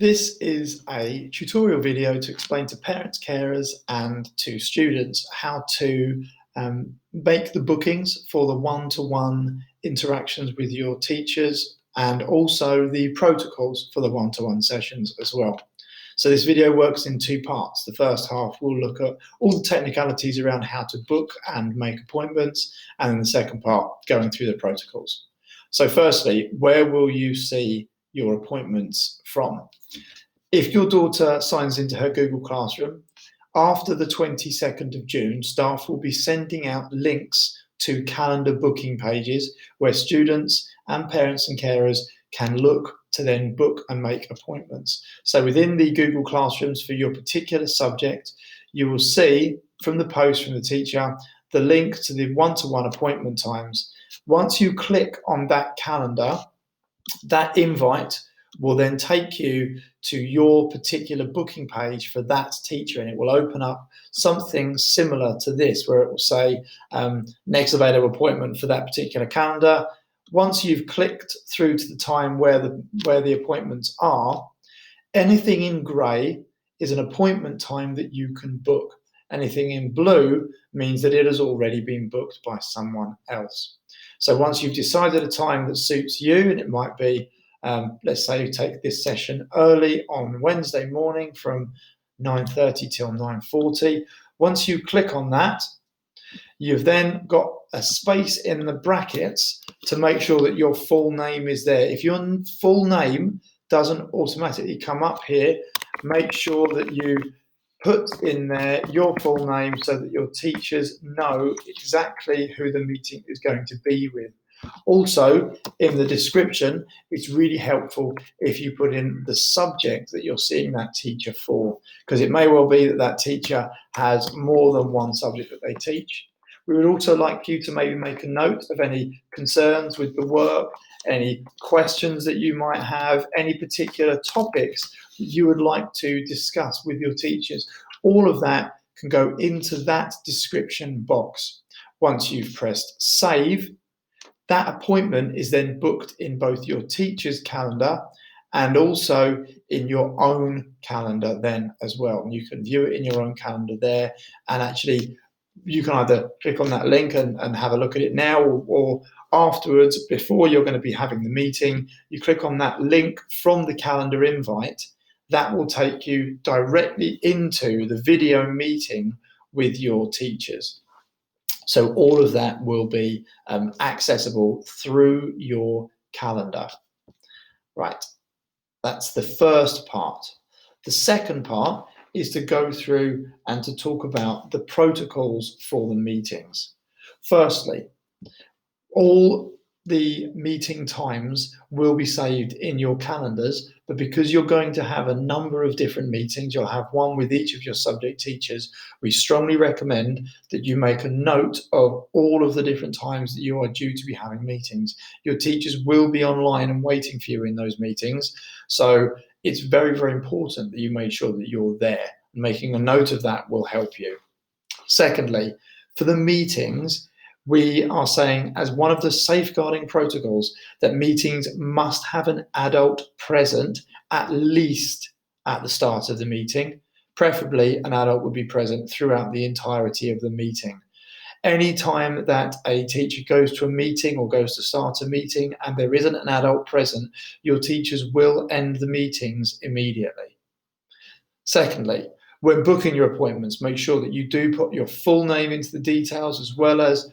This is a tutorial video to explain to parents, carers and to students how to make the bookings for the one-to-one interactions with your teachers and also the protocols for the one-to-one sessions as well. So this video works in two parts. The first half will look at all the technicalities around how to book and make appointments, and then the second part going through the protocols. So firstly, where will you see your appointments from? If your daughter signs into her Google Classroom, after the 22nd of June, staff will be sending out links to calendar booking pages where students and parents and carers can look to then book and make appointments. So within the Google Classrooms for your particular subject, you will see from the post from the teacher the link to the one-to-one appointment times. Once you click on that calendar, that invite will then take you to your particular booking page for that teacher, and it will open up something similar to this where it will say next available appointment for that particular calendar. Once you've clicked through to the time where the appointments are, anything in grey is an appointment time that you can book. Anything in blue means that it has already been booked by someone else. So once you've decided a time that suits you, and it might be let's say you take this session early on Wednesday morning from 9:30 till 9:40. Once you click on that, you've then got a space in the brackets to make sure that your full name is there. If your full name doesn't automatically come up here, make sure that you put in there your full name so that your teachers know exactly who the meeting is going to be with. Also, in the description, it's really helpful if you put in the subject that you're seeing that teacher for, because it may well be that that teacher has more than one subject that they teach. We would also like you to maybe make a note of any concerns with the work, any questions that you might have, any particular topics that you would like to discuss with your teachers. All of that can go into that description box. Once you've pressed save, that appointment is then booked in both your teacher's calendar and also in your own calendar then as well. And you can view it in your own calendar there, and actually you can either click on that link and have a look at it now, or afterwards, before you're going to be having the meeting, you click on that link from the calendar invite. That will take you directly into the video meeting with your teachers. So all of that will be accessible through your calendar. Right, that's the first part. The second part is to go through and to talk about the protocols for the meetings. Firstly, all the meeting times will be saved in your calendars, but because you're going to have a number of different meetings, you'll have one with each of your subject teachers, we strongly recommend that you make a note of all of the different times that you are due to be having meetings. Your teachers will be online and waiting for you in those meetings, so it's very, very important that you make sure that you're there. Making a note of that will help you. Secondly, for the meetings, we are saying as one of the safeguarding protocols that meetings must have an adult present at least at the start of the meeting. Preferably, an adult would be present throughout the entirety of the meeting. Any time that a teacher goes to a meeting or goes to start a meeting and there isn't an adult present, your teachers will end the meetings immediately. Secondly, when booking your appointments, make sure that you do put your full name into the details, as well as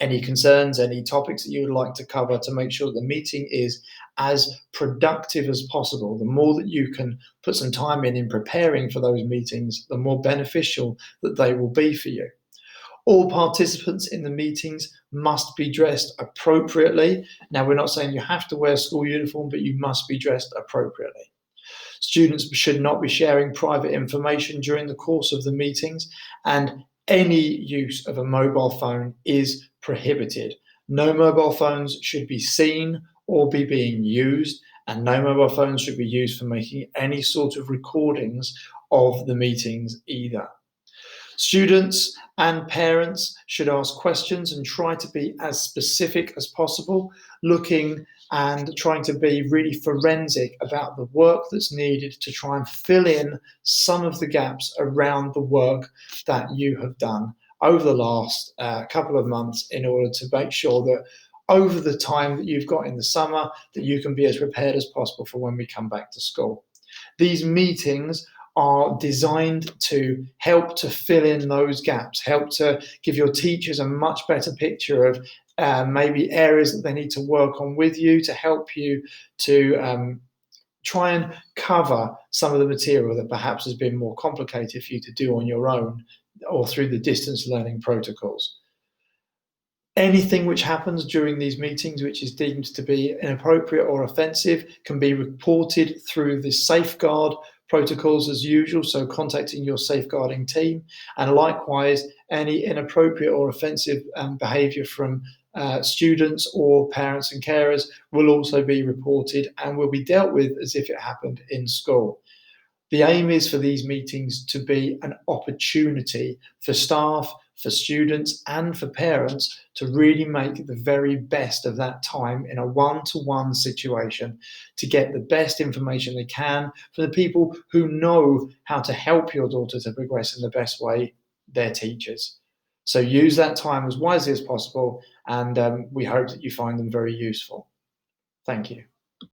any concerns, any topics that you would like to cover, to make sure that the meeting is as productive as possible. The more that you can put some time in preparing for those meetings, the more beneficial that they will be for you. All participants in the meetings must be dressed appropriately. Now, we're not saying you have to wear school uniform, but you must be dressed appropriately. Students should not be sharing private information during the course of the meetings, and any use of a mobile phone is prohibited. No mobile phones should be seen or be being used, and no mobile phones should be used for making any sort of recordings of the meetings either. Students and parents should ask questions and try to be as specific as possible, looking and trying to be really forensic about the work that's needed to try and fill in some of the gaps around the work that you have done over the last couple of months, in order to make sure that over the time that you've got in the summer, that you can be as prepared as possible for when we come back to school. These meetings are designed to help to fill in those gaps, help to give your teachers a much better picture of maybe areas that they need to work on with you, to help you to try and cover some of the material that perhaps has been more complicated for you to do on your own or through the distance learning protocols. Anything which happens during these meetings which is deemed to be inappropriate or offensive can be reported through the safeguard protocols as usual, so contacting your safeguarding team. And likewise, any inappropriate or offensive behaviour from students or parents and carers will also be reported and will be dealt with as if it happened in school. The aim is for these meetings to be an opportunity for staff, for students, and for parents to really make the very best of that time in a one-to-one situation, to get the best information they can from the people who know how to help your daughter to progress in the best way, their teachers. So use that time as wisely as possible, and we hope that you find them very useful. Thank you.